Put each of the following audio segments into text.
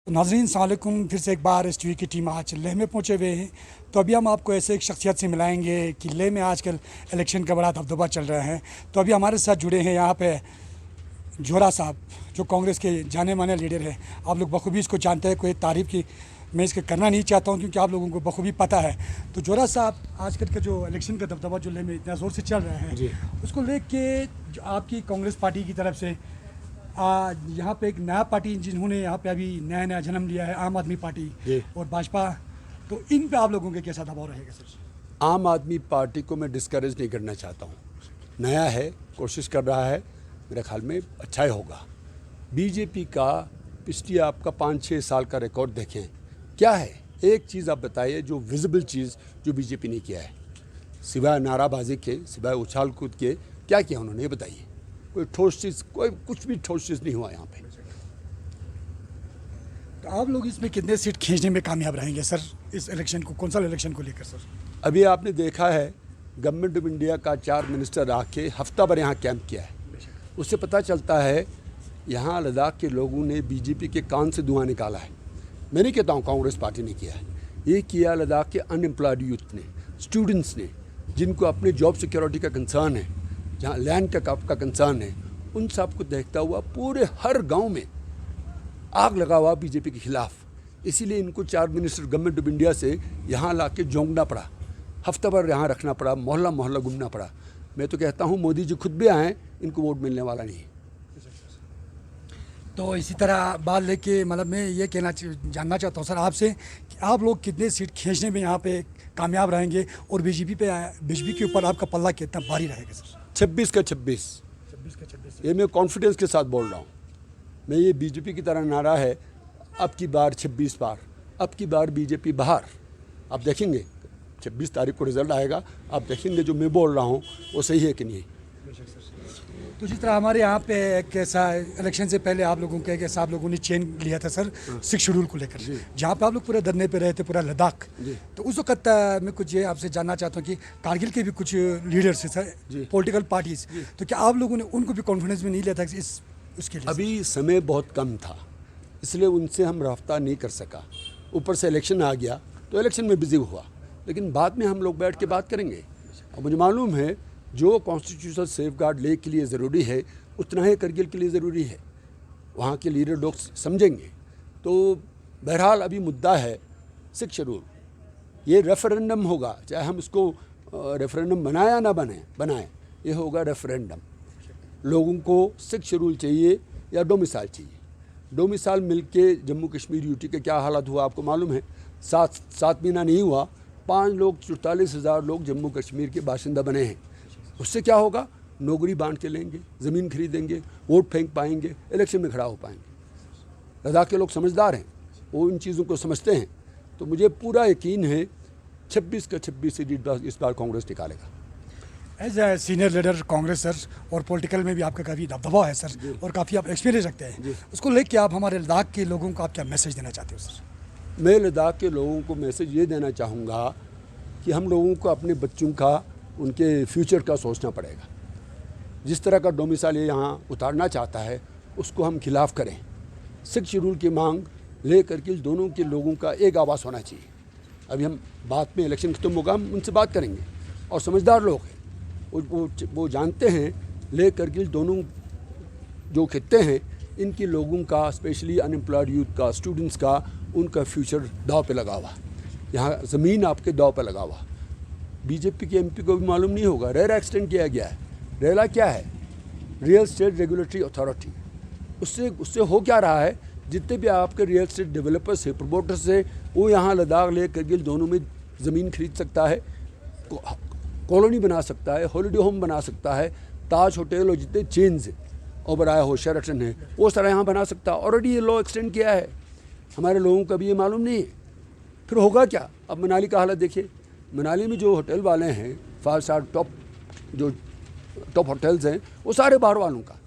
नाज़रीन सलामुकुम, फिर से एक बार एस टी वी की टीम आज लेह में पहुंचे हुए हैं। तो अभी हम आपको ऐसे एक शख्सियत से मिलाएंगे कि लेह में आजकल इलेक्शन का बड़ा दबदबा चल रहा है। तो अभी हमारे साथ जुड़े हैं यहाँ पे जोरा साहब, जो कांग्रेस के जाने माने लीडर हैं। आप लोग बखूबी इसको जानते हैं, कोई तारीफ़ की मैं इसको करना नहीं चाहता हूँ क्योंकि आप लोगों को बखूबी पता है। तो जोरा साहब, आजकल का जो इलेक्शन का दबदबा जो लेह में इतना ज़ोर से चल रहा है, उसको लेके आपकी कांग्रेस पार्टी की तरफ से यहाँ पे एक नया पार्टी जिन्होंने यहाँ पे अभी नया जन्म लिया है, आम आदमी पार्टी और भाजपा, तो इन पे आप लोगों के कैसा दबाव रहेगा सर? आम आदमी पार्टी को मैं डिस्करेज नहीं करना चाहता हूँ। नया है, कोशिश कर रहा है, मेरे ख्याल में अच्छा ही होगा। बीजेपी का पिछली आपका 5-6 साल का रिकॉर्ड देखें, क्या है? एक चीज़ आप बताइए, जो विजिबल चीज़ जो बीजेपी ने किया है, सिवाय नाराबाजी के, सिवाय उछाल कूद के, क्या किया उन्होंने, ये बताइए। कोई ठोस चीज़, कोई कुछ भी ठोस चीज़ नहीं हुआ यहाँ पे। तो आप लोग इसमें कितने सीट खींचने में कामयाब रहेंगे सर, इस इलेक्शन को, कौन सा इलेक्शन को लेकर सर? अभी आपने देखा है, गवर्नमेंट ऑफ इंडिया का 4 मिनिस्टर आके हफ्ता भर यहाँ कैंप किया है। उससे पता चलता है यहाँ लद्दाख के लोगों ने बीजेपी के कान से धुआं निकाला है। मैं नहीं कहता हूँ कांग्रेस पार्टी ने किया है, ये किया लद्दाख के अनएम्प्लॉयड यूथ ने, स्टूडेंट्स ने, जिनको अपने जॉब सिक्योरिटी का कंसर्न है, जहाँ लैंड का कंसर्न है, उन सब को देखता हुआ पूरे हर गांव में आग लगा हुआ बीजेपी के खिलाफ। इसीलिए इनको 4 मिनिस्टर गवर्नमेंट ऑफ इंडिया से यहाँ ला के जोंगना पड़ा, हफ्ता भर यहाँ रखना पड़ा, मोहल्ला मोहल्ला घूमना पड़ा। मैं तो कहता हूँ मोदी जी खुद भी आएँ, इनको वोट मिलने वाला नहीं है। तो इसी तरह बात लेके, मतलब मैं ये जानना चाहता हूँ सर आपसे कि आप लोग कितने सीट खींचने में यहाँ पे कामयाब रहेंगे और बीजेपी के ऊपर आपका पल्ला कितना भारी रहेगा सर? 26 का 26, ये मैं कॉन्फिडेंस के साथ बोल रहा हूँ। मैं ये बीजेपी की तरह नारा है, अब की बार 26 बार, अब की बार बीजेपी बाहर। आप देखेंगे 26 तारीख को रिजल्ट आएगा, आप देखेंगे जो मैं बोल रहा हूँ वो सही है कि नहीं। तो जिस तरह हमारे यहाँ पे एक ऐसा इलेक्शन से पहले आप लोगों के एक ऐसा आप लोगों ने चेन लिया था सर 6 शेड्यूल को लेकर, जहाँ पे आप लोग पूरे धरने पे रहे थे, पूरा लद्दाख। तो उस वक्त मैं कुछ ये आपसे जानना चाहता हूँ कि कारगिल के भी कुछ लीडर्स थे सर, पॉलिटिकल पार्टीज, तो क्या आप लोगों ने उनको भी कॉन्फिडेंस में नहीं लिया था इस उसके लिए? अभी समय बहुत कम था, इसलिए उनसे हम रफ्ता नहीं कर सका। ऊपर से इलेक्शन आ गया तो इलेक्शन में बिजी हुआ, लेकिन बाद में हम लोग बैठ के बात करेंगे। और मुझे मालूम है जो कॉन्स्टिट्यूशनल सेफगार्ड ले के लिए ज़रूरी है, उतना ही करगिल के लिए ज़रूरी है। वहाँ के लीडर लोग समझेंगे। तो बहरहाल अभी मुद्दा है 6 शेड्यूल, ये रेफरेंडम होगा, चाहे हम इसको रेफरेंडम बनाए या ना बनाए, ये होगा रेफरेंडम। लोगों को 6 शेड्यूल चाहिए या डोमिसाइल चाहिए। डोमिसाइल मिलके जम्मू कश्मीर यूटी के क्या हालत हुआ आपको मालूम है। 7 महीना नहीं हुआ, 5 लोग 44,000 लोग जम्मू कश्मीर के बाशिंदा बने हैं। उससे क्या होगा? नौकरी बांट के लेंगे, ज़मीन खरीदेंगे, वोट फेंक पाएंगे, इलेक्शन में खड़ा हो पाएंगे। लद्दाख के लोग समझदार हैं, वो इन चीज़ों को समझते हैं। तो मुझे पूरा यकीन है 26 का 26 सीट इस बार कांग्रेस निकालेगा। As a senior leader Congress sir, और पॉलिटिकल में भी आपका काफ़ी दबदबा है सर, और काफ़ी आप एक्सपीरियंस रखते हैं, उसको लेके आप हमारे लद्दाख के लोगों को आप क्या मैसेज देना चाहते हो सर? मैं लद्दाख के लोगों को मैसेज ये देना चाहूँगा कि हम लोगों को अपने बच्चों का, उनके फ्यूचर का सोचना पड़ेगा। जिस तरह का डोमिसाइल यहाँ उतारना चाहता है उसको हम खिलाफ़ करें। 6 शेड्यूल की मांग ले करके दोनों के लोगों का एक आवाज़ होना चाहिए। अभी हम बाद में इलेक्शन खत्म होगा, हम उनसे बात करेंगे, और समझदार लोग हैं, वो जानते हैं ले करके दोनों जो खित्ते हैं, इनके लोगों का, स्पेशली अनएम्प्लॉयड यूथ का, स्टूडेंट्स का, उनका फ्यूचर दाव पे लगा हुआ। यहाँ ज़मीन आपके दाव पे लगा हुआ। बीजेपी के एमपी को भी मालूम नहीं होगा, रेरा एक्सटेंड किया गया है। रेरा क्या है? Real estate regulatory authority. उससे हो क्या रहा है, जितने भी आपके रियल स्टेट डेवलपर्स है, प्रमोटर्स है, वो यहाँ लद्दाख ले करगिल दोनों में ज़मीन खरीद सकता है, कॉलोनी बना सकता है, हॉलीडे होम बना सकता है, ताज होटल और जितने चेन्स हैं, ओबराय हो, शेराटन है, वो सारा यहाँ बना सकता है। ऑलरेडी ये लॉ एक्सटेंड किया है। हमारे लोगों का भी ये मालूम नहीं है। फिर होगा क्या? अब मनाली का हालत देखिए। मनाली में जो होटल वाले हैं, 5 स्टार टॉप होटल्स हैं, वो सारे बाहर वालों का।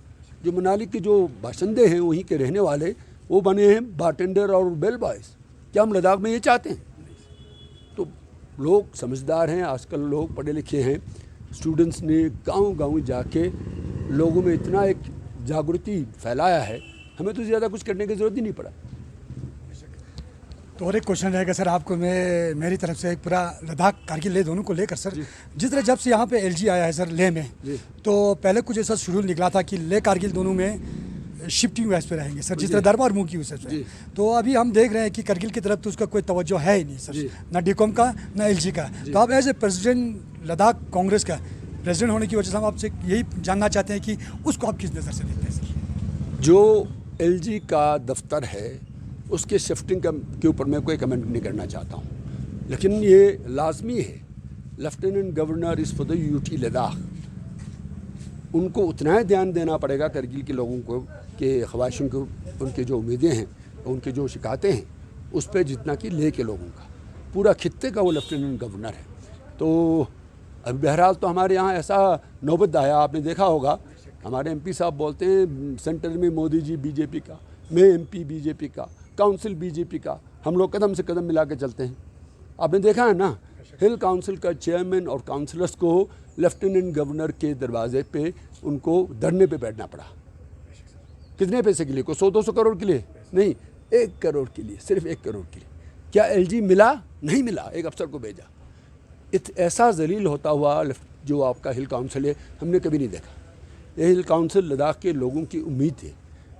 जो मनाली के जो बाशिंदे हैं, वहीं के रहने वाले, वो बने हैं बारटेंडर और बेल बॉयज़। क्या हम लद्दाख में ये चाहते हैं? तो लोग समझदार हैं, आजकल लोग पढ़े लिखे हैं। स्टूडेंट्स ने गांव-गांव जाके लोगों में इतना एक जागृति फैलाया है, हमें तो ज़्यादा कुछ करने की ज़रूरत ही नहीं पड़ा। तो और एक क्वेश्चन रहेगा सर आपको, मैं मेरी तरफ से एक पूरा लद्दाख कारगिल लेह दोनों को लेकर सर, जिस तरह जब से यहाँ पे एलजी आया है सर लेह में, तो पहले कुछ ऐसा शेड्यूल निकला था कि लेह कारगिल दोनों में शिफ्टिंग वेस पे रहेंगे सर, जिस तरह दरबार मुंह की उस पे। तो अभी हम देख रहे हैं कि कारगिल की तरफ तो उसका कोई तवज्जो है ही नहीं सर, ना डीकॉम का ना एलजी का। तो आप as a president Ladakh Congress का प्रेसिडेंट होने की वजह से हम आपसे यही जानना चाहते हैं कि उसको आप किस नज़र से देखते हैं सर? जो एलजी का दफ्तर है उसके शिफ्टिंग के ऊपर मैं कोई कमेंट नहीं करना चाहता हूँ, लेकिन ये लाजमी है, lieutenant governor is for the UT Ladakh, उनको उतना ही ध्यान देना पड़ेगा कारगिल के लोगों को के ख्वाहिशों को, उनकी जो उम्मीदें हैं, उनकी जो शिकायतें हैं उस पर जितना कि लेह के लोगों का, पूरा खित्ते का वो लेफ्टिनेंट गवर्नर है। तो अब बहरहाल तो हमारे यहाँ ऐसा नौबत आया, आपने देखा होगा, हमारे एमपी साहब बोलते हैं सेंटर में मोदी जी बीजेपी का, मैं एमपी बीजेपी का, काउंसिल बीजेपी का, हम लोग कदम से कदम मिला के चलते हैं। आपने देखा है ना, हिल काउंसिल का चेयरमैन और काउंसिलर्स को लेफ्टिनेंट गवर्नर के दरवाजे पे उनको धरने पे बैठना पड़ा। कितने पैसे के लिए? को 100-200 करोड़ के लिए नहीं, 1 करोड़ के लिए, सिर्फ 1 करोड़ के लिए। क्या एलजी मिला? नहीं मिला, एक अफसर को भेजा। ऐसा जलील होता हुआ जो आपका हिल काउंसिल है हमने कभी नहीं देखा। ये हिल काउंसिल लद्दाख के लोगों की उम्मीद है,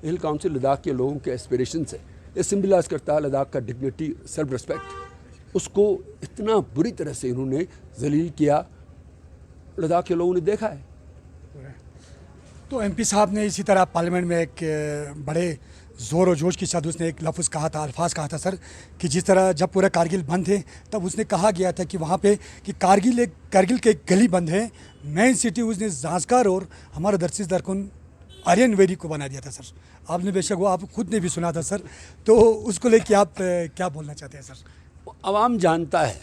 हिल काउंसिल लद्दाख के लोगों के एस्पिरेशन है। ये सिम्बलाइज करता है लद्दाख का डिग्निटी, सेल्फ रिस्पेक्ट। उसको इतना बुरी तरह से इन्होंने जलील किया, लद्दाख के लोगों ने देखा है। तो एमपी साहब ने इसी तरह पार्लियामेंट में एक बड़े ज़ोर और जोश के साथ उसने एक लफ्ज़ कहा था, अल्फाज कहा था सर, कि जिस तरह जब पूरा कारगिल बंद थे तब उसने कहा गया था कि वहाँ पे कि कारगिल के एक गली बंद है, मेन सिटी उसने जांस्कर और हमारा दरसिस दरकुन आर्यन वेदी को बना दिया था सर। आपने बेशक वो आप खुद ने भी सुना था सर, तो उसको लेके आप क्या बोलना चाहते हैं सर? आवाम जानता है,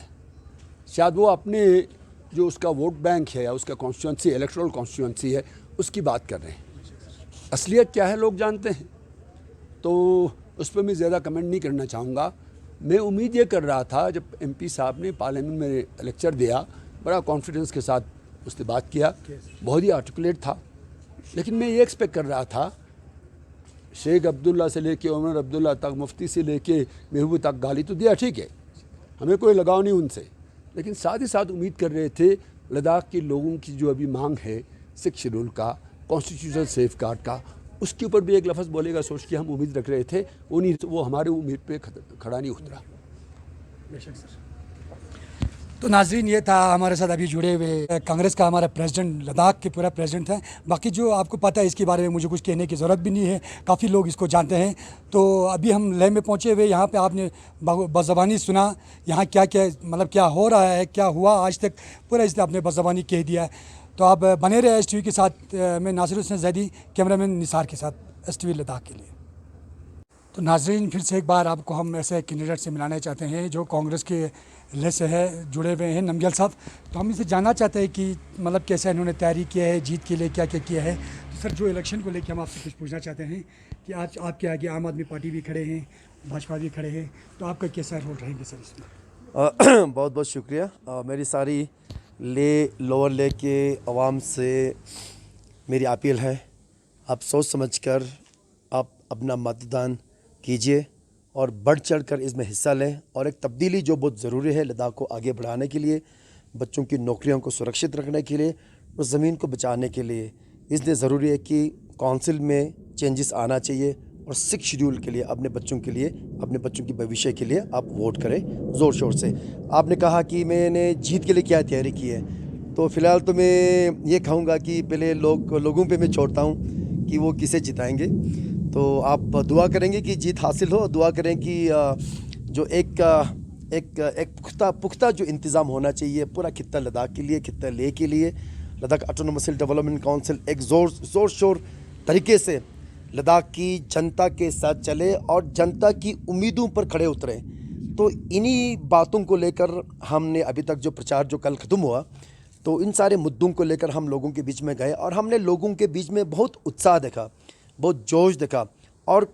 शायद वो अपने जो उसका वोट बैंक है या उसका कॉन्स्टिट्यूंसी, इलेक्टोरल कॉन्स्टिट्यूंसी है, उसकी बात कर रहे हैं। असलियत क्या है लोग जानते हैं, तो उस पर मैं ज़्यादा कमेंट नहीं करना चाहूँगा। मैं उम्मीद ये कर रहा था, जब एमपी साहब ने पार्लियामेंट में लेक्चर दिया, बड़ा कॉन्फिडेंस के साथ उसने बात किया, बहुत ही आर्टिकुलेट था, लेकिन मैं ये एक्सपेक्ट कर रहा था शेख अब्दुल्ला से लेके उमर अब्दुल्ला तक, मुफ्ती से लेके महबूब तक गाली तो दिया, ठीक है, हमें कोई लगाव नहीं उनसे, लेकिन साथ ही साथ उम्मीद कर रहे थे लद्दाख के लोगों की जो अभी मांग है 6 शेड्यूल का, कॉन्स्टिट्यूशनल सेफ गार्ड का, उसके ऊपर भी एक लफ्ज़ बोलेगा सोच के हम उम्मीद रख रहे थे। वो हमारे उम्मीद पे खड़ा नहीं उतरा। बेशक सर। तो नाजरीन, ये था हमारे साथ अभी जुड़े हुए कांग्रेस का हमारा प्रेसिडेंट, लद्दाख के पूरा प्रेसिडेंट है। बाकी जो आपको पता है इसके बारे में मुझे कुछ कहने की ज़रूरत भी नहीं है, काफ़ी लोग इसको जानते हैं। तो अभी हम लेह में पहुँचे हुए, यहाँ पे आपने बज़बानी सुना यहाँ क्या क्या मतलब क्या हो रहा है, क्या हुआ आज तक, पूरा इसलिए आपने बज़बानी कह दिया है। तो आप बने रहे STV के साथ। मैं नासिर हुसैन जैदी, कैमरामैन निसार के साथ, STV लद्दाख के लिए। तो नाजरीन, फिर से एक बार आपको हम ऐसे कैंडिडेट से मिलाना चाहते हैं जो कांग्रेस के ले से है जुड़े हुए हैं, नमग्याल साहब। तो हम इनसे जानना चाहते हैं कि मतलब कैसे इन्होंने तैयारी किया है, जीत के लिए क्या क्या किया है। तो सर, जो इलेक्शन को लेकर हम आपसे कुछ पूछना चाहते हैं कि आज आपके आगे आम आदमी पार्टी भी खड़े हैं, भाजपा भी खड़े हैं, तो आपका कैसा रोल रहेंगे सर इसमें? बहुत बहुत शुक्रिया। मेरी सारी लोअर ले के अवाम से मेरी अपील है, आप सोच समझकर आप अपना मतदान कीजिए और बढ़ चढ़ कर इसमें हिस्सा लें। और एक तब्दीली जो बहुत ज़रूरी है लद्दाख को आगे बढ़ाने के लिए, बच्चों की नौकरियों को सुरक्षित रखने के लिए, उस ज़मीन को बचाने के लिए, इसलिए ज़रूरी है कि काउंसिल में चेंजेस आना चाहिए और 6 शेड्यूल के लिए अपने बच्चों के लिए, अपने बच्चों के भविष्य के लिए आप वोट करें ज़ोर शोर से। आपने कहा कि मैंने जीत के लिए क्या तैयारी की है, तो फ़िलहाल तो मैं ये कहूँगा कि पहले लोगों पे मैं छोड़ता हूँ कि वो किसे जिताएंगे। तो आप दुआ करेंगे कि जीत हासिल हो, दुआ करें कि जो एक पुख्ता जो इंतज़ाम होना चाहिए पूरा खित्ता लद्दाख के लिए, खित्ता लेह के लिए, लद्दाख ऑटोनोमस डेवलपमेंट काउंसिल एक ज़ोर शोर तरीके से लद्दाख की जनता के साथ चले और जनता की उम्मीदों पर खड़े उतरे। तो इन्हीं बातों को लेकर हमने अभी तक जो प्रचार जो कल ख़त्म हुआ, तो इन सारे मुद्दों को लेकर हम लोगों के बीच में गए और हमने लोगों के बीच में बहुत उत्साह देखा, बहुत जोश देखा और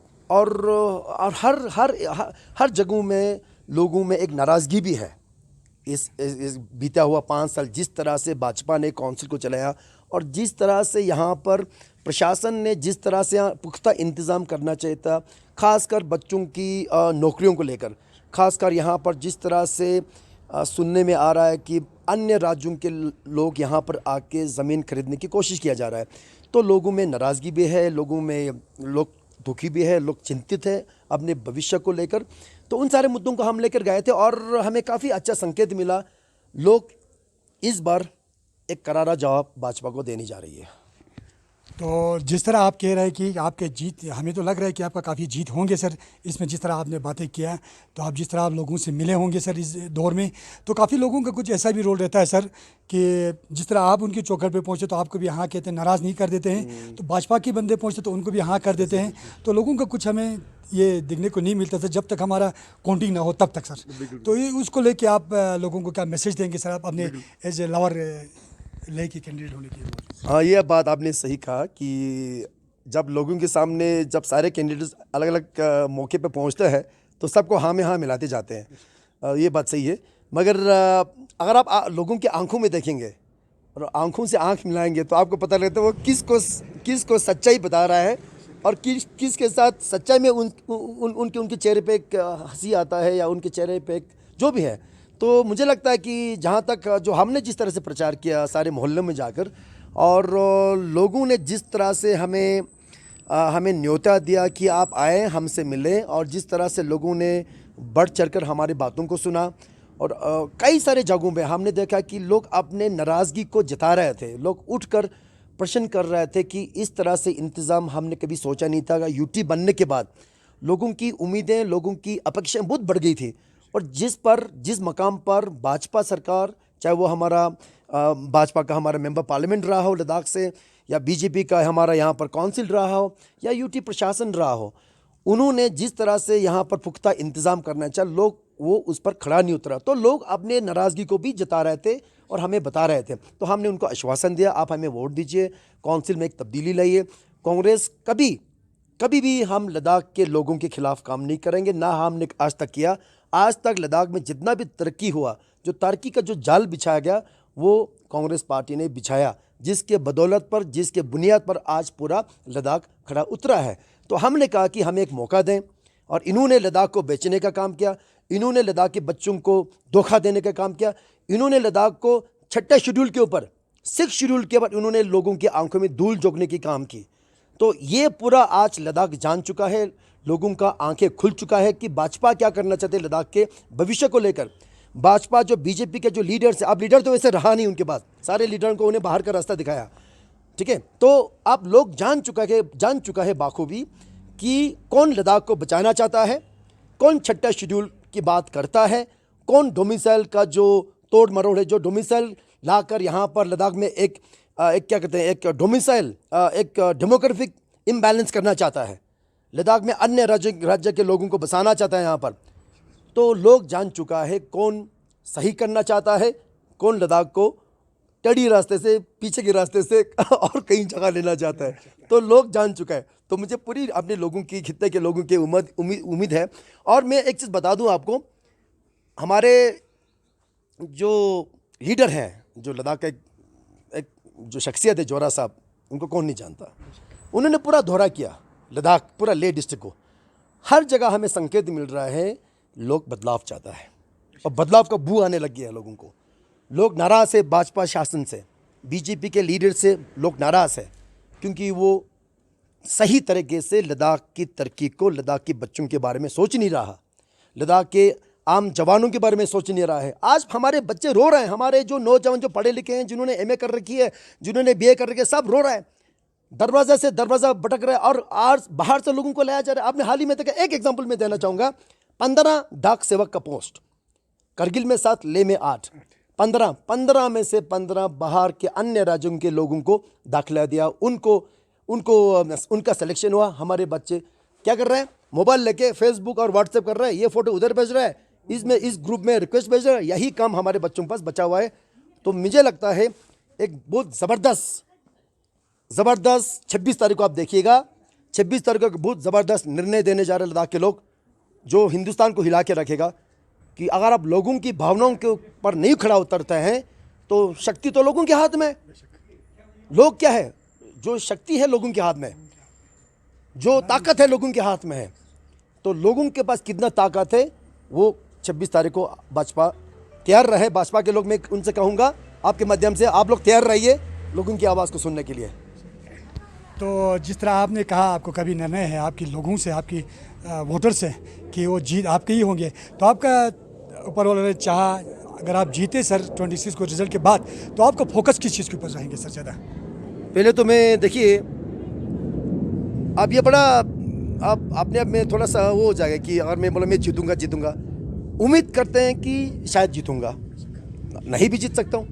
हर जगहों में लोगों में एक नाराज़गी भी है। इस बीता हुआ 5 साल जिस तरह से भाजपा ने काउंसिल को चलाया और जिस तरह से यहाँ पर प्रशासन ने जिस तरह से पुख्ता इंतज़ाम करना चाहिए था, ख़ासकर बच्चों की नौकरियों को लेकर, ख़ासकर यहाँ पर जिस तरह से सुनने में आ रहा है कि अन्य राज्यों के लोग यहाँ पर आके ज़मीन खरीदने की कोशिश किया जा रहा है, तो लोगों में नाराज़गी भी है, लोग दुखी भी है, लोग चिंतित है अपने भविष्य को लेकर। तो उन सारे मुद्दों को हम लेकर गए थे और हमें काफ़ी अच्छा संकेत मिला। लोग इस बार एक करारा जवाब भाजपा को देनी जा रही है। तो जिस तरह आप कह रहे हैं कि आपके जीत, हमें तो लग रहा है कि आपका काफ़ी जीत होंगे सर इसमें, जिस तरह आपने बातें किया। तो आप जिस तरह आप लोगों से मिले होंगे सर इस दौर में, तो काफ़ी लोगों का कुछ ऐसा भी रोल रहता है सर कि जिस तरह आप उनकी चौखट पे पहुँचे तो आपको भी हाँ कहते हैं, नाराज़ नहीं कर देते हैं। तो भाजपा के बंदे पहुँचते तो उनको भी हाँ कर देते हैं। तो लोगों का कुछ हमें ये देखने को नहीं मिलता था जब तक हमारा काउंटिंग ना हो तब तक सर। तो ये उसको लेके आप लोगों को क्या मैसेज देंगे सर, आप अपने एज ए लोअर ले के कैंडिडेट होने की? हाँ, ये बात आपने सही कहा कि जब लोगों के सामने जब सारे कैंडिडेट्स अलग अलग मौके पे पहुंचते हैं तो सबको हाँ में हाँ मिलाते जाते हैं। ये बात सही है, मगर अगर आप लोगों की आंखों में देखेंगे और आंखों से आंख मिलाएंगे तो आपको पता लगता है वो किसको सच्चाई बता रहा है और किसके साथ सच्चाई में उनके चेहरे पे एक हंसी आता है या उनके चेहरे पे एक जो भी है। तो मुझे लगता है कि जहाँ तक जो हमने जिस तरह से प्रचार किया सारे मोहल्लों में जाकर, और लोगों ने जिस तरह से हमें न्योता दिया कि आप आए हमसे मिलें, और जिस तरह से लोगों ने बढ़ चढ़कर हमारी बातों को सुना, और कई सारे जगहों पे हमने देखा कि लोग अपने नाराज़गी को जता रहे थे, लोग उठकर प्रश्न कर रहे थे कि इस तरह से इंतज़ाम हमने कभी सोचा नहीं था। यूटी बनने के बाद लोगों की उम्मीदें, लोगों की अपेक्षाएं बहुत बढ़ गई थी, और जिस मकाम पर भाजपा सरकार, चाहे वो हमारा भाजपा का हमारा मेंबर पार्लियामेंट रहा हो लद्दाख से, या बीजेपी का हमारा यहाँ पर काउंसिल रहा हो, या यूटी प्रशासन रहा हो, उन्होंने जिस तरह से यहाँ पर पुख्ता इंतज़ाम करना चाहिए, लोग वो उस पर खड़ा नहीं उतरा। तो लोग अपने नाराज़गी को भी जता रहे थे और हमें बता रहे थे। तो हमने उनको आश्वासन दिया, आप हमें वोट दीजिए, काउंसिल में एक तब्दीली लाइए। कांग्रेस कभी भी हम लद्दाख के लोगों के खिलाफ काम नहीं करेंगे, ना हमने आज तक किया। आज तक लद्दाख में जितना भी तरक्की हुआ, जो तरक्की का जो जाल बिछाया गया, वो कांग्रेस पार्टी ने बिछाया, जिसके बदौलत पर, जिसके बुनियाद पर आज पूरा लद्दाख खड़ा उतरा है। तो हमने कहा कि हमें एक मौका दें, और इन्होंने लद्दाख को बेचने का काम किया, इन्होंने लद्दाख के बच्चों को धोखा देने का काम किया, इन्होंने लद्दाख को 6 शेड्यूल के ऊपर, 6 शेड्यूल के ऊपर इन्होंने लोगों की आंखों में धूल झोंकने की काम की। तो ये पूरा आज लद्दाख जान चुका है, लोगों का आंखें खुल चुका है कि भाजपा क्या करना चाहते हैं लद्दाख के भविष्य को लेकर। भाजपा जो बीजेपी के जो लीडर्स हैं, अब लीडर तो वैसे रहा नहीं उनके पास, सारे लीडरों को उन्हें बाहर का रास्ता दिखाया, ठीक है। तो अब लोग जान चुका है बाखूबी कि कौन लद्दाख को बचाना चाहता है, कौन 6 शेड्यूल की बात करता है, कौन डोमिसाइल का जो तोड़ मरोड़ है, जो डोमिसाइल लाकर यहाँ पर लद्दाख में एक क्या कहते हैं, एक डोमिसाइल, एक डेमोग्राफिक इम्बैलेंस करना चाहता है, लद्दाख में अन्य राज्य के लोगों को बसाना चाहता है यहाँ पर। तो लोग जान चुका है कौन सही करना चाहता है, कौन लद्दाख को टेढ़ी रास्ते से, पीछे के रास्ते से और कहीं जगह लेना चाहता है। तो लोग जान चुका है। तो मुझे पूरी अपने लोगों की, खित्ते के लोगों की उम्मीद है। और मैं एक चीज़ बता दूं आपको, हमारे जो लीडर हैं, जो लद्दाख का एक जो शख्सियत है, जोरा साहब, उनको कौन नहीं जानता। उन्होंने पूरा दौरा किया लद्दाख, पूरा लेह डिस्ट्रिक्ट को। हर जगह हमें संकेत मिल रहा है लोग बदलाव चाहता है, और बदलाव का बू आने लग गया है लोगों को। लोग नाराज़ है भाजपा शासन से, बीजेपी के लीडर से लोग नाराज़ है, क्योंकि वो सही तरीके से लद्दाख की तरक्की को, लद्दाख के बच्चों के बारे में सोच नहीं रहा, लद्दाख के आम जवानों के बारे में सोच नहीं रहा है। आज हमारे बच्चे रो रहे हैं, हमारे जो नौजवान जो पढ़े लिखे हैं, जिन्होंने MA कर रखी है, जिन्होंने BA कर रखी है, सब रो रहे हैं, दरवाजा से दरवाज़ा भटक रहे हैं, और आज बाहर से लोगों को लाया जा रहा है। आपने हाल ही में देखा, एक एग्जाम्पल मैं देना चाहूँगा, 15 डाक सेवक का पोस्ट, करगिल में 7, लेह में 8, 15 में से 15 बाहर के अन्य राज्यों के लोगों को दाखिला दिया, उनका सिलेक्शन हुआ। हमारे बच्चे क्या कर रहे हैं, मोबाइल लेके फेसबुक और व्हाट्सएप कर रहे हैं, ये फोटो उधर भेज रहा है, इस ग्रुप में रिक्वेस्ट भेज रहा है, यही काम हमारे बच्चों के पास बचा हुआ है। तो मुझे लगता है एक बहुत ज़बरदस्त 26 तारीख को आप देखिएगा, 26 तारीख को बहुत ज़बरदस्त निर्णय देने जा रहे लद्दाख के लोग, जो हिंदुस्तान को हिला के रखेगा। कि अगर आप लोगों की भावनाओं के ऊपर नहीं खड़ा उतरते हैं तो शक्ति तो लोगों के हाथ में। लोग क्या है, जो शक्ति है लोगों के हाथ में, जो ताकत है लोगों के हाथ में है। तो लोगों के पास कितना ताकत है वो 26 तारीख को भाजपा तैयार रहे। भाजपा के लोग, मैं उनसे कहूँगा आपके माध्यम से, आप लोग तैयार रहिए लोगों की आवाज़ को सुनने के लिए। तो जिस तरह आपने कहा आपको कभी निर्णय है आपकी लोगों से, आपकी वोटर से कि वो जीत आपके ही होंगे, तो आपका ऊपर वाले ने चाहा अगर आप जीते सर 26 को रिजल्ट के बाद, तो आपका फोकस किस चीज़ के ऊपर रहेंगे सर ज़्यादा? पहले तो मैं देखिए, अब ये बड़ा आप अपने आप में थोड़ा सा वो हो जाएगा कि अगर मैं बोला मैं जीतूंगा, उम्मीद करते हैं कि शायद जीतूंगा, नहीं भी जीत सकता हूँ,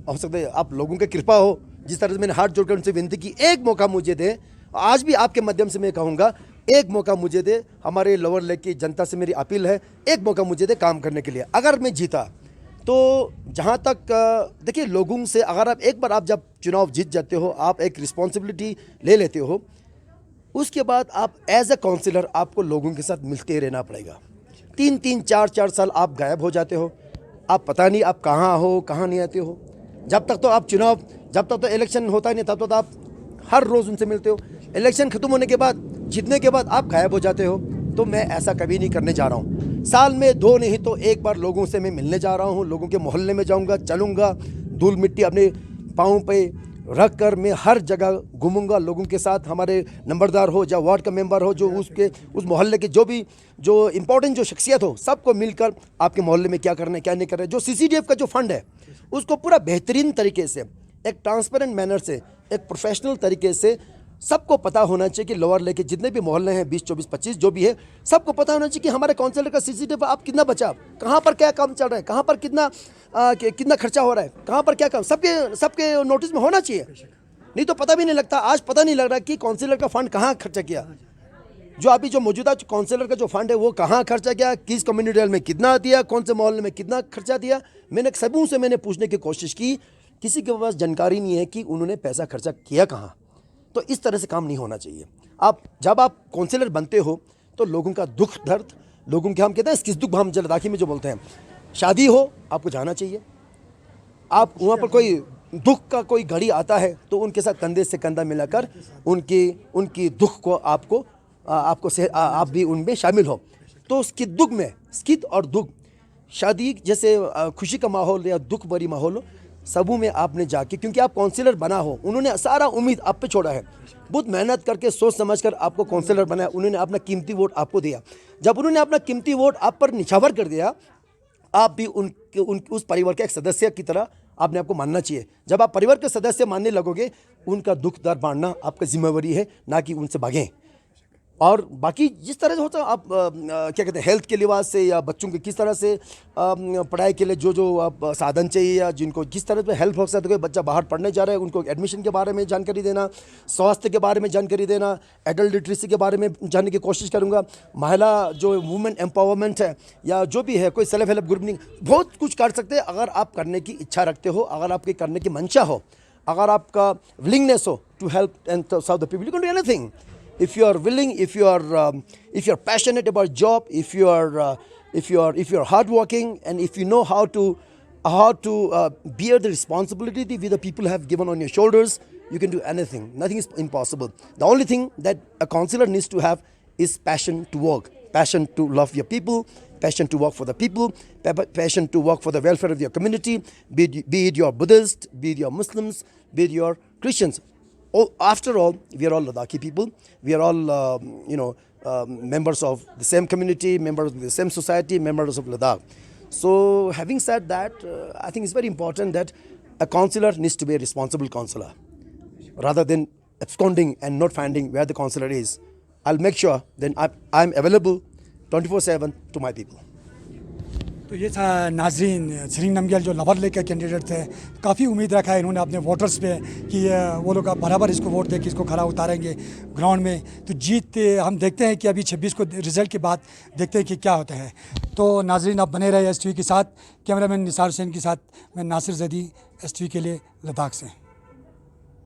हो सकता है आप लोगों की कृपा हो। जिस तरह से मैंने हाथ जोड़कर उनसे विनती की, एक मौका मुझे दे, आज भी आपके माध्यम से मैं कहूँगा एक मौका मुझे दे। हमारे लोअर लेग की जनता से मेरी अपील है, एक मौका मुझे दे काम करने के लिए। अगर मैं जीता तो जहाँ तक देखिए, लोगों से अगर आप एक बार आप जब चुनाव जीत जाते हो, आप एक रिस्पॉन्सिबिलिटी ले लेते हो, उसके बाद आप एज ए काउंसिलर आपको लोगों के साथ मिलते रहना पड़ेगा। 3-3, 4-4 साल आप गायब हो जाते हो, आप पता नहीं आप कहाँ हो, कहाँ नहीं आते हो। जब तक तो आप चुनाव, जब तक तो इलेक्शन होता ही नहीं, तब तक तो आप हर रोज़ उनसे मिलते हो। इलेक्शन ख़त्म होने के बाद, जीतने के बाद आप गायब हो जाते हो। तो मैं ऐसा कभी नहीं करने जा रहा हूँ। साल में 2 नहीं तो 1 बार लोगों से मैं मिलने जा रहा हूँ। लोगों के मोहल्ले में जाऊँगा, चलूँगा, धूल मिट्टी अपने पाँव पे रख कर मैं हर जगह घूमूंगा लोगों के साथ। हमारे नंबरदार हो या वार्ड का मेंबर हो, जो उसके उस मोहल्ले के जो इम्पोर्टेंट जो शख्सियत हो, सबको मिलकर आपके मोहल्ले में क्या करना है, क्या नहीं कर रहे। जो CCDF का जो फंड है, उसको पूरा बेहतरीन तरीके से, एक ट्रांसपेरेंट मैनर से, एक प्रोफेशनल तरीके से सबको पता होना चाहिए कि लोअर लेके जितने भी मोहल्ले हैं 20, 24, 25 जो भी है, सबको पता होना चाहिए कि हमारे काउंसिलर का CCTV आप कितना बचा, कहाँ पर क्या काम चल रहा है, कहाँ पर कितना खर्चा हो रहा है, कहाँ पर क्या काम, सबके नोटिस में होना चाहिए। नहीं तो पता भी नहीं लगता। आज पता नहीं लग रहा कि काउंसिलर का फंड कहाँ खर्चा किया, जो अभी जो मौजूदा काउंसिलर का जो फंड है वो कहाँ खर्चा किया, किस कम्युनिटी हॉल में कितना दिया, कौन से मोहल्ले में कितना खर्चा दिया। मैंने सबों से मैंने पूछने की कोशिश की, किसी के पास जानकारी नहीं है कि उन्होंने पैसा खर्चा किया कहाँ। तो इस तरह से काम नहीं होना चाहिए। जब आप काउंसिलर बनते हो तो लोगों का दुख दर्द, लोगों के हम कहते हैं किस दुख हम लद्दाखी में जो बोलते हैं, शादी हो आपको जाना चाहिए। आप वहाँ पर कोई दुख का कोई घड़ी आता है तो उनके साथ कंधे से कंधा मिलाकर उनकी दुख को आप भी उनमें शामिल हो। तो उसके दुख में स्कित और दुख, शादी जैसे खुशी का माहौल या दुख भरी माहौल हो, सबों में आपने जाके, क्योंकि आप काउंसिलर बना हो, उन्होंने सारा उम्मीद आप पे छोड़ा है, बहुत मेहनत करके सोच समझकर आपको काउंसिलर बनाया, उन्होंने अपना कीमती वोट आपको दिया। जब उन्होंने अपना कीमती वोट आप पर निछावर कर दिया, आप भी उस परिवार के एक सदस्य की तरह आपने आपको मानना चाहिए। जब आप परिवार के सदस्य मानने लगोगे, उनका दुख दर्द बांटना आपका जिम्मेवारी है, ना कि उनसे भागें। और बाकी जिस तरह से होता है, आप क्या कहते हैं, हेल्थ के लिहाज से या बच्चों के किस तरह से पढ़ाई के लिए जो आप साधन चाहिए या जिनको किस तरह से हेल्प हो सकता है, कोई बच्चा बाहर पढ़ने जा रहा है उनको एडमिशन के बारे में जानकारी देना, स्वास्थ्य के बारे में जानकारी देना, एडल्ट लिटरेसी के बारे में जानने की कोशिश करूँगा। महिला जो वुमेन एम्पावरमेंट है या जो भी है, कोई सेल्फ हेल्प ग्रुप नहीं, बहुत कुछ कर सकते हैं अगर आप करने की इच्छा रखते हो, अगर आपके करने की मंशा हो, अगर आपका विलिंगनेस हो to help and serve the people, you can do anything. If you are willing, if you are passionate about job, if you are hardworking, and if you know how to bear the responsibility with the people have given on your shoulders, you can do anything. Nothing is impossible. The only thing that a counselor needs to have is passion to work, passion to love your people, passion to work for the people, passion to work for the welfare of your community, be it your Buddhist, be it your Muslims, be it your Christians. After all, we are all Ladakhi people. We are all, members of the same community, members of the same society, members of Ladakh. So, having said that, I think it's very important that a councillor needs to be a responsible councillor, rather than absconding and not finding where the councillor is. I'll make sure then I'm available 24/7 to my people. तो ये था नाजरीन श्री नमग्याल जो lower leg के candidate थे। काफ़ी उम्मीद रखा है इन्होंने अपने वोटर्स पे कि वो लोग बराबर इसको वोट दे के इसको खरा उतारेंगे ग्राउंड में। तो जीत हम देखते हैं कि अभी 26 को रिज़ल्ट के बाद देखते हैं कि क्या होता है। तो नाजरीन आप बने रहे STV के साथ। कैमरामैन निसार हुसैन के साथ मैं नासिर जदी, STV के लिए लद्दाख से।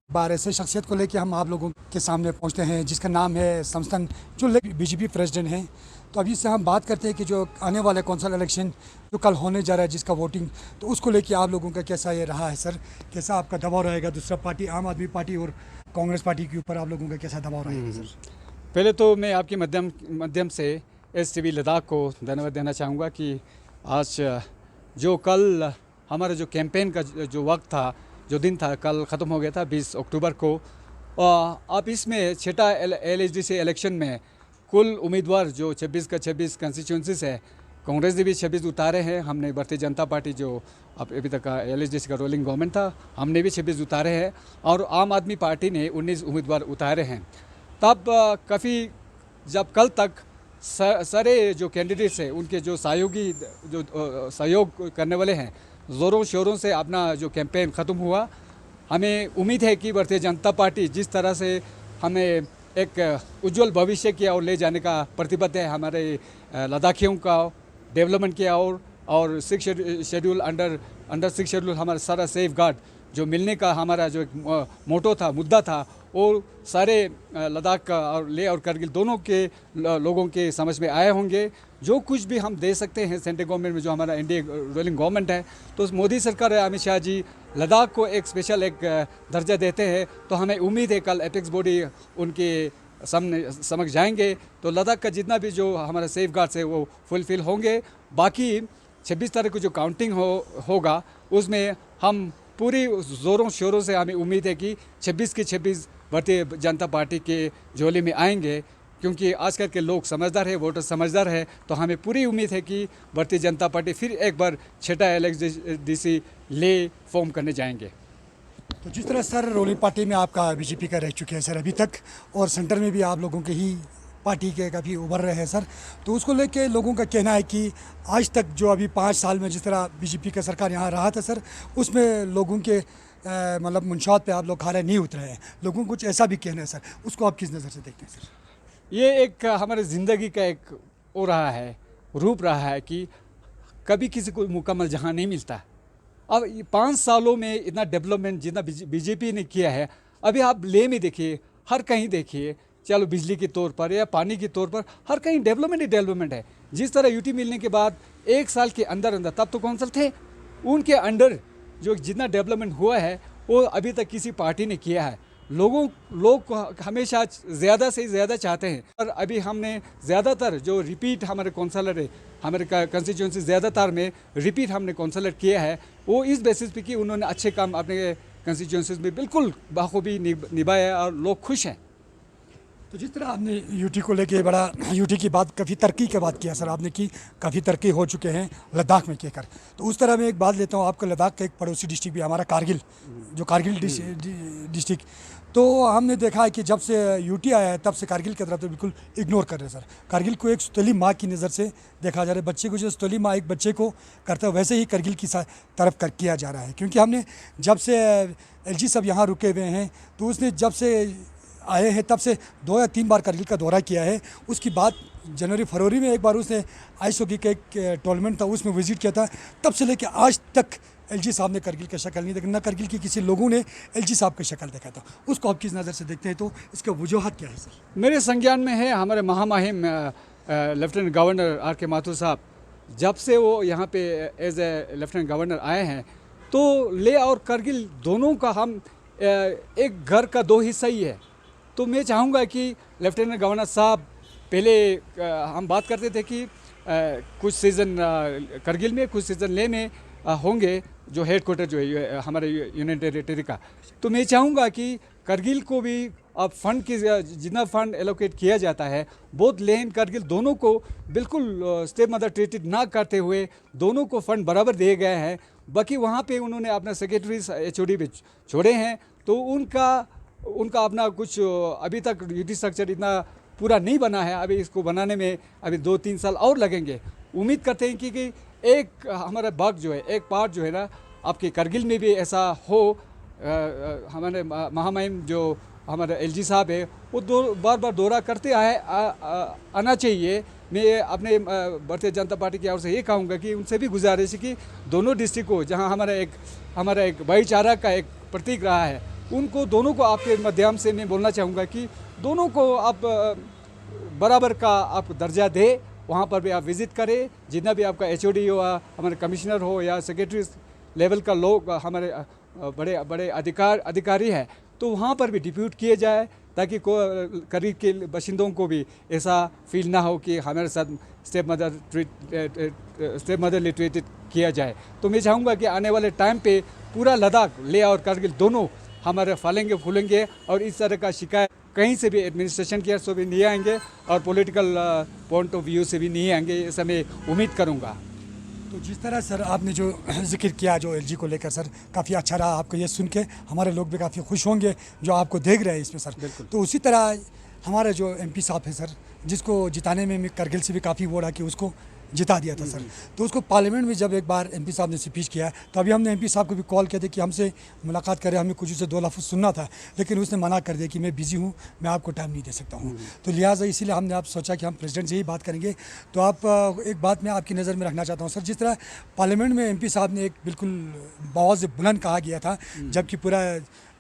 बार ऐसे शख्सियत को लेके हम आप लोगों के सामने पहुंचते हैं जिसका नाम है समस्तन, जो BJP प्रेसिडेंट हैं। तो अभी से हम बात करते हैं कि जो आने वाला कौंसल इलेक्शन जो कल होने जा रहा है जिसका वोटिंग, तो उसको लेके आप लोगों का कैसा ये रहा है सर? कैसा आपका दबाव रहेगा दूसरा पार्टी आम आदमी पार्टी और कांग्रेस पार्टी के ऊपर, आप लोगों का कैसा दबाव रहेगा सर? पहले तो मैं आपके माध्यम से STV लद्दाख को धन्यवाद देना चाहूँगा कि आज जो कल हमारा जो कैंपेन का जो वक्त था, जो दिन था, कल ख़त्म हो गया था 20 अक्टूबर को। अब इसमें छठा LHDC इलेक्शन में कुल उम्मीदवार जो 26 का 26 कंस्टिट्यूंसीज है, कांग्रेस ने भी 26 उतारे हैं। हमने भारतीय जनता पार्टी जो अब अभी तक का LHDC का रोलिंग गवर्नमेंट था, हमने भी 26 उतारे हैं और आम आदमी पार्टी ने 19 उम्मीदवार उतारे हैं। तब काफ़ी जब कल तक सारे जो कैंडिडेट्स हैं उनके जो सहयोगी जो सहयोग करने वाले हैं ज़ोरों शोरों से अपना जो कैंपेन ख़त्म हुआ। हमें उम्मीद है कि भारतीय जनता पार्टी जिस तरह से हमें एक उज्जवल भविष्य की ओर ले जाने का प्रतिबद्ध है, हमारे लद्दाखियों का डेवलपमेंट की ओर और 6 शेड्यूल अंडर 6 शेड्यूल हमारा सारा सेफ गार्ड जो मिलने का हमारा जो एक मोटो था, मुद्दा था, वो सारे लद्दाख का और लेह और करगिल दोनों के लोगों के समझ में आए होंगे। जो कुछ भी हम दे सकते हैं सेंट्रल गवर्नमेंट में जो हमारा इंडिया रूलिंग गवर्नमेंट है, तो मोदी सरकार अमित शाह जी लद्दाख को एक स्पेशल एक दर्जा देते हैं। तो हमें उम्मीद है कल एपेक्स बॉडी उनके समझ जाएंगे तो लद्दाख का जितना भी जो हमारा सेफ गार्ड्स है वो फुलफिल होंगे। बाकी 26 तारीख को जो काउंटिंग होगा उसमें हम पूरी ज़ोरों शोरों से हमें उम्मीद है कि 26 के 26 भारतीय जनता पार्टी के झोली में आएंगे, क्योंकि आजकल के लोग समझदार है, वोटर समझदार है। तो हमें पूरी उम्मीद है कि भारतीय जनता पार्टी फिर एक बार छठा LHDC ले फॉर्म करने जाएंगे। तो जिस तरह सर रूलिंग पार्टी में आपका बीजेपी का रह चुके हैं सर अभी तक, और सेंटर में भी आप लोगों के ही पार्टी के काफ़ी उभर रहे हैं सर, तो उसको लेके लोगों का कहना है कि आज तक जो अभी 5 साल में जिस तरह बीजेपी का सरकार यहाँ रहा था सर, उसमें लोगों के मतलब मुंशात पे आप लोग खड़े नहीं उतरे हैं। लोगों को कुछ ऐसा भी कहना है सर, उसको आप किस नज़र से देखते हैं सर? ये एक हमारे ज़िंदगी का एक वो रहा है, रूप रहा है कि कभी किसी को मुकम्मल जहाँ नहीं मिलता। अब 5 सालों में इतना डेवलपमेंट जितना बीजेपी ने किया है, अभी आप लेह में देखिए, हर कहीं देखिए, चलो बिजली के तौर पर या पानी के तौर पर हर कहीं डेवलपमेंट ही डेवलपमेंट है। जिस तरह यूटी मिलने के बाद 1 साल के अंदर अंदर, तब तो कौंसल थे, उनके अंडर जो जितना डेवलपमेंट हुआ है वो अभी तक किसी पार्टी ने किया है। लोग हमेशा ज़्यादा से ज़्यादा चाहते हैं, और अभी हमने ज़्यादातर जो रिपीट हमारे कौंसलर है, हमारे कंस्टिट्यूंसी ज़्यादातर में रिपीट हमने कौंसलर किया है, वो इस बेसिस पे कि उन्होंने अच्छे काम अपने कंस्टिट्यूंसीज में बिल्कुल बखूबी निभाया और लोग खुश हैं। तो जिस तरह आपने यूटी को लेके बड़ा यूटी की बात, काफ़ी तरक्की की बात किया सर आपने कि काफ़ी तरक्की हो चुके हैं लद्दाख में कहकर, तो उस तरह मैं एक बात लेता हूँ, आपका लद्दाख का एक पड़ोसी डिस्ट्रिक्ट भी हमारा कारगिल, जो कारगिल डिस्ट्रिक्ट, तो हमने देखा है कि जब से यूटी आया है तब से कारगिल की तरफ तो बिल्कुल इग्नोर कर रहे हैं सर। कारगिल को एक सुतली माँ की नज़र से देखा जा रहा है, बच्चे को जो सुतली माँ एक बच्चे को करता है वैसे ही कारगिल की तरफ किया जा रहा है। क्योंकि हमने जब से LG सब यहाँ रुके हुए हैं, तो उसने जब से आए हैं तब से 2 या 3 बार कारगिल का दौरा किया है। उसकी बात जनवरी फरवरी में एक बार उसने आइस हॉकी का एक टूर्नामेंट था उसमें विजिट किया था, तब से लेकर आज तक LG साहब ने कारगिल का शक्ल नहीं देखा, ना कारगिल की किसी लोगों ने LG साहब का शक्ल देखा था। उसको आप किस नज़र से देखते हैं, तो इसका वजूहत क्या है सर? मेरे संज्ञान में है हमारे महामहिम लेफ्टिनेंट गवर्नर RK माथुर साहब, जब से वो यहाँ पे एज ए लेफ्टिनेंट गवर्नर आए हैं, तो लेह और कारगिल दोनों का हम एक घर का 2 हिस्सा ही है। तो मैं चाहूँगा कि लेफ्टिनेंट गवर्नर साहब, पहले हम बात करते थे कि कुछ सीज़न कारगिल में, कुछ सीज़न लेह में होंगे, जो हेडक्वार्टर जो है हमारे यूनियन टेरिटरी का। तो मैं चाहूँगा कि कारगिल को भी अब फंड की जितना फंड एलोकेट किया जाता है, बोथ लेह एंड कारगिल दोनों को बिल्कुल स्टेप मदर ट्रीटेड ना करते हुए दोनों को फंड बराबर दिए गए हैं। बाकी वहाँ पे उन्होंने अपना सेक्रेटरी HOD भी छोड़े हैं, तो उनका अपना कुछ अभी तक यूटी स्ट्रक्चर इतना पूरा नहीं बना है। अभी इसको बनाने में अभी 2-3 साल और लगेंगे। उम्मीद करते हैं कि एक हमारा भाग जो है, एक पार्ट जो है ना, आपके कारगिल में भी ऐसा हो। हमारे महामहिम जो हमारे LG साहब है, वो बार बार दौरा करते आना चाहिए। मैं अपने भारतीय जनता पार्टी की ओर से ये कहूँगा कि उनसे भी गुजारिश है कि दोनों डिस्ट्रिक्ट को, जहाँ हमारा एक भाईचारा का एक प्रतीक रहा है, उनको दोनों को आपके माध्यम से मैं बोलना चाहूँगा कि दोनों को आप बराबर का आप दर्जा दे। वहाँ पर भी आप विज़िट करें, जितना भी आपका HOD हो, हमारे कमिश्नर हो या सेक्रेटरी लेवल का लोग हमारे बड़े अधिकारी है, तो वहाँ पर भी डिप्यूट किए जाए। ताकि करगिल के बाशिंदों को भी ऐसा फील ना हो कि हमारे साथ स्टेप मदरली ट्रीटेड किया जाए। तो मैं चाहूँगा कि आने वाले टाइम पे पूरा लद्दाख, लेह और करगिल दोनों हमारे फलेंगे फूलेंगे और इस तरह का शिकायत कहीं से भी एडमिनिस्ट्रेशन की से भी नहीं आएंगे और पॉलिटिकल पॉइंट ऑफ व्यू से भी नहीं आएंगे, ऐसा मैं उम्मीद करूँगा। तो जिस तरह सर आपने जो जिक्र किया जो एलजी को लेकर सर, काफ़ी अच्छा रहा आपको ये सुन के, हमारे लोग भी काफ़ी खुश होंगे जो आपको देख रहे हैं इसमें सर। तो उसी तरह हमारे जो एमपी साहब हैं सर, जिसको जिताने में करगिल से भी काफ़ी वो रहा कि उसको जिता दिया था सर, तो उसको पार्लियामेंट में जब एक बार एमपी साहब ने स्पीच किया तो अभी हमने एमपी साहब को भी कॉल किया था कि हमसे मुलाकात करें, हमें कुछ उससे 2 लफ्ज़ सुनना था, लेकिन उसने मना कर दिया कि मैं बिज़ी हूँ, मैं आपको टाइम नहीं दे सकता हूँ। तो लिहाजा इसीलिए हमने आप सोचा कि हम प्रेसिडेंट से ही बात करेंगे। तो आप एक बात मैं आपकी नज़र में रखना चाहता हूँ सर, जिस तरह पार्लियामेंट में एमपी साहब ने एक बिल्कुल बहुत से बुलंद कहा गया था, जबकि पूरा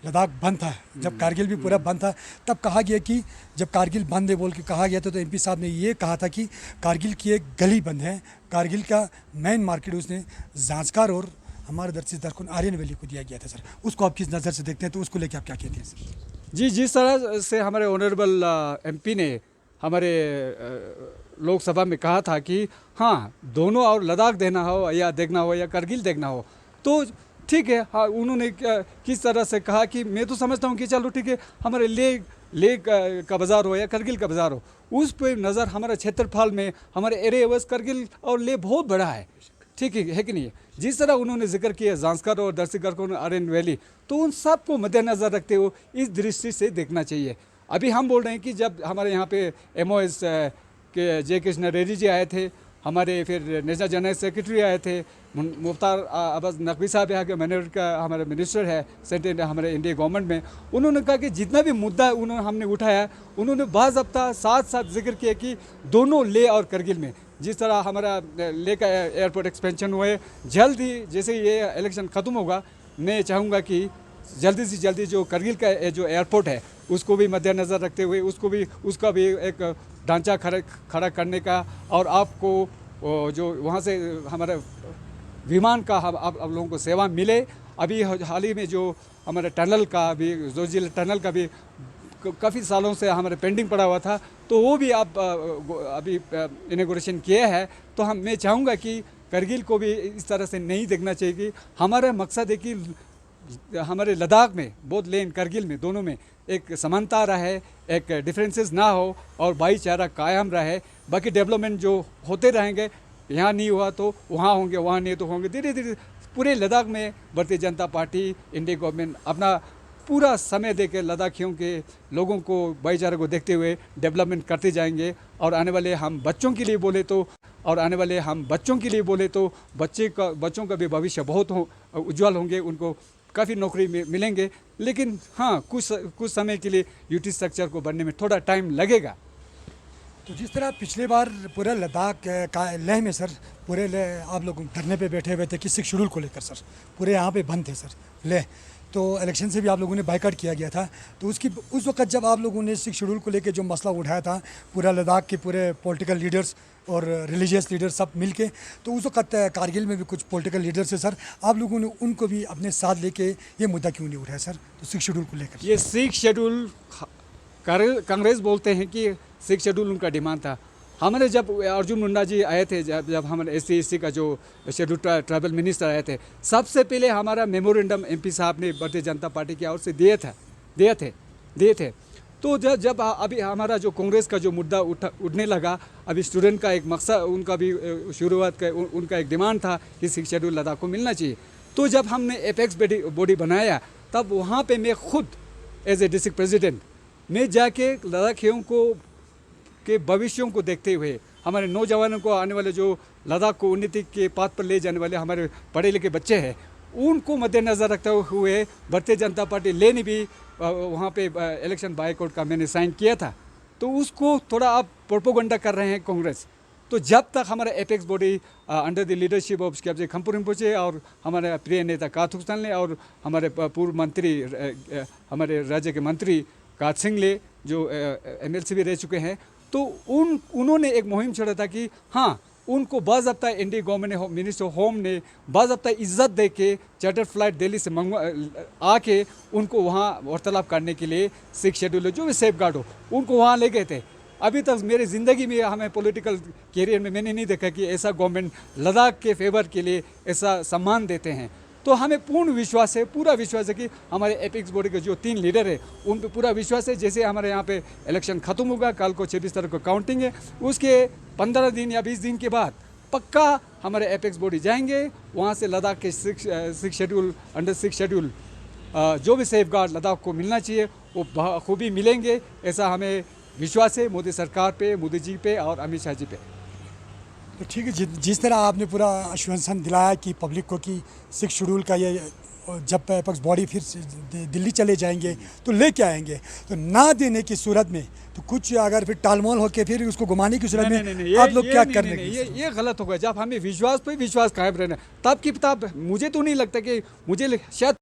लद्दाख बंद था, जब कारगिल भी पूरा बंद था, तब कहा गया कि जब कारगिल बंद है बोल के कहा गया था, तो एमपी साहब ने ये कहा था कि कारगिल की एक गली बंद है, कारगिल का मेन मार्केट उसने जांजकार और हमारे दरसी दरकुन आर्यन वैली को दिया गया था सर। उसको आप किस नज़र से देखते हैं, तो उसको लेकर आप क्या कहते हैं सर? जी, जिस तरह से हमारे ऑनरेबल एमपी ने हमारे लोकसभा में कहा था कि हाँ, दोनों और लद्दाख देना हो या देखना हो या करगिल देखना हो, तो ठीक है। हाँ, उन्होंने किस तरह से कहा कि मैं तो समझता हूँ कि चलो ठीक है, हमारे ले का बाज़ार हो या करगिल का बाज़ार हो, उस पर नज़र हमारे क्षेत्रफल में हमारे एरिया वाइज करगिल और ले बहुत बड़ा है, ठीक है कि नहीं? जिस तरह उन्होंने जिक्र किया जांजकार और दरसी-दरकुन आर्यन वैली, तो उन सब को मद्देनज़र रखते हुए इस दृष्टि से देखना चाहिए। अभी हम बोल रहे हैं कि जब हमारे यहाँ पे MOS के जे कृष्णा रेड्डी जी आए थे, हमारे फिर नेशनल जनरल सेक्रेटरी आए थे, मुख्तार अब्बास नकवी साहब यहाँ के माइनॉरिटी का हमारे मिनिस्टर है सेंट्रल हमारे इंडिया गवर्नमेंट में, उन्होंने कहा कि जितना भी मुद्दा उन्होंने हमने उठाया, उन्होंने बाज़ाब्ता साथ साथ जिक्र किया कि दोनों ले और करगिल में जिस तरह हमारा ले का एयरपोर्ट एक्सपेंशन हुए, जल्द ही जैसे ये इलेक्शन ख़त्म होगा, मैं चाहूँगा कि जल्दी से जल्दी जो करगिल का जो एयरपोर्ट है उसको भी मद्देनज़र रखते हुए उसका भी एक ढांचा खड़ा करने का, और आपको जो वहाँ से हमारे विमान का आप लोगों को सेवा मिले। अभी हाल ही में जो हमारे टनल का भी, जोजिला टनल का भी काफ़ी सालों से हमारे पेंडिंग पड़ा हुआ था, तो वो भी आप अभी इनॉग्रेशन किया है। तो मैं चाहूँगा कि करगिल को भी इस तरह से नहीं देखना चाहिए कि हमारा मकसद है कि हमारे लद्दाख में, बोथ लेन करगिल में, दोनों में एक समानता रहे, एक डिफरेंसेस ना हो और भाईचारा कायम रहे। बाकी डेवलपमेंट जो होते रहेंगे, यहाँ नहीं हुआ तो वहाँ होंगे, वहाँ नहीं तो होंगे, धीरे धीरे पूरे लद्दाख में Bharatiya Janata party, India government अपना पूरा समय देकर लद्दाखियों के लोगों को, भाईचारे को देखते हुए डेवलपमेंट करते जाएंगे। और आने वाले हम बच्चों के लिए बोले तो बच्चों का भी भविष्य बहुत उज्जवल होंगे, उनको काफ़ी नौकरी मिलेंगे। लेकिन हाँ, कुछ समय के लिए यूटी स्ट्रक्चर को बनने में थोड़ा टाइम लगेगा। तो जिस तरह पिछले बार पूरे लद्दाख का लेह में सर, पूरे लेह आप लोग धरने पे बैठे हुए थे कि 6 शेड्यूल को लेकर सर, पूरे यहाँ पे बंद थे सर लेह, तो इलेक्शन से भी आप लोगों ने बाइकआउट किया गया था। तो उस वक्त जब आप लोगों ने 6 शेड्यूल को लेकर जो मसला उठाया था, पूरा लद्दाख के पूरे पॉलिटिकल लीडर्स और रिलीजियस लीडर्स सब मिलके, तो उस वक्त कारगिल में भी कुछ पॉलिटिकल लीडर्स है सर, आप लोगों ने उनको भी अपने साथ लेके ये मुद्दा क्यों नहीं उठाया सर, तो 6 शेड्यूल को लेकर? ये 6 शेड्यूल कांग्रेस बोलते हैं कि 6 शेड्यूल उनका डिमांड था। हमारे जब अर्जुन मुंडा जी आए थे, जब हमारे SC/ST का जो शेड्यूल ट्राइबल मिनिस्टर आए थे, सबसे पहले हमारा मेमोरेंडम MP साहब ने भारतीय जनता पार्टी की ओर से दिए थे। तो जब अभी हमारा जो कांग्रेस का जो मुद्दा उठने लगा, अभी स्टूडेंट का एक मकसद, उनका भी शुरुआत का उनका एक डिमांड था कि 6 शेड्यूल लद्दाख को मिलना चाहिए। तो जब हमने एपेक्स बॉडी बनाया, तब वहाँ पे मैं खुद एज ए डिस्ट्रिक्ट प्रेसिडेंट मैं जाके लद्दाखियों के भविष्यों को देखते हुए, हमारे नौजवानों को, आने वाले जो लद्दाख को उन्नति के पाथ पर ले जाने वाले हमारे पढ़े लिखे बच्चे हैं, उनको मद्देनज़र रखते हुए भारतीय जनता पार्टी ने भी वहाँ पे इलेक्शन बायकॉट का मैंने साइन किया था। तो उसको थोड़ा आप प्रोपोगंडा कर रहे हैं कांग्रेस। तो जब तक हमारा apex body under the leadership of captain Khampu Rinpoche और हमारे प्रिय नेता काथुक स्टानले और हमारे पूर्व मंत्री, हमारे राज्य के मंत्री कात सिंह जो MLC भी रह चुके हैं, तो उन्होंने एक मुहिम छेड़ा था कि हाँ, उनको बाज़ाब्ता इंडिया गवर्नमेंट ने, मिनिस्टर होम ने बाज़ाब्ता इज़्ज़त दे के चार्टर फ्लाइट दिल्ली से आके उनको वहाँ वार्तालाप करने के लिए सिख शेड्यूल जो भी सेफ गार्ड हो उनको वहाँ ले गए थे। अभी तक मेरी ज़िंदगी में हमें पॉलिटिकल कैरियर में मैंने नहीं देखा कि ऐसा गवर्नमेंट लद्दाख के फेवर के लिए ऐसा सम्मान देते हैं। तो हमें पूर्ण विश्वास है, पूरा विश्वास है कि हमारे एपेक्स बॉडी के जो 3 लीडर है उन पे पूरा विश्वास है। जैसे हमारे यहाँ पे इलेक्शन ख़त्म होगा, कल को 26 तारीख को काउंटिंग है, उसके 15 दिन या 20 दिन के बाद पक्का हमारे एपेक्स बॉडी जाएंगे वहाँ से लद्दाख के 6 शेड्यूल अंडर 6 शेड्यूल जो भी सेफ गार्ड लद्दाख को मिलना चाहिए वो बखूबी मिलेंगे, ऐसा हमें विश्वास है मोदी सरकार पे, मोदी जी पे और अमित शाह जी पे। तो ठीक है, जिस तरह आपने पूरा आश्वासन दिलाया कि पब्लिक को कि 6 शेड्यूल का ये जब एपेक्स बॉडी फिर से दिल्ली चले जाएंगे तो लेके आएंगे, तो ना देने की सूरत में तो कुछ अगर फिर टालमोल होकर फिर उसको घुमाने की सूरत में आप लोग क्या करने की? ये गलत होगा। जब हमें विश्वास पे विश्वास कायम रहना तब की तब मुझे तो नहीं लगता कि मुझे शायद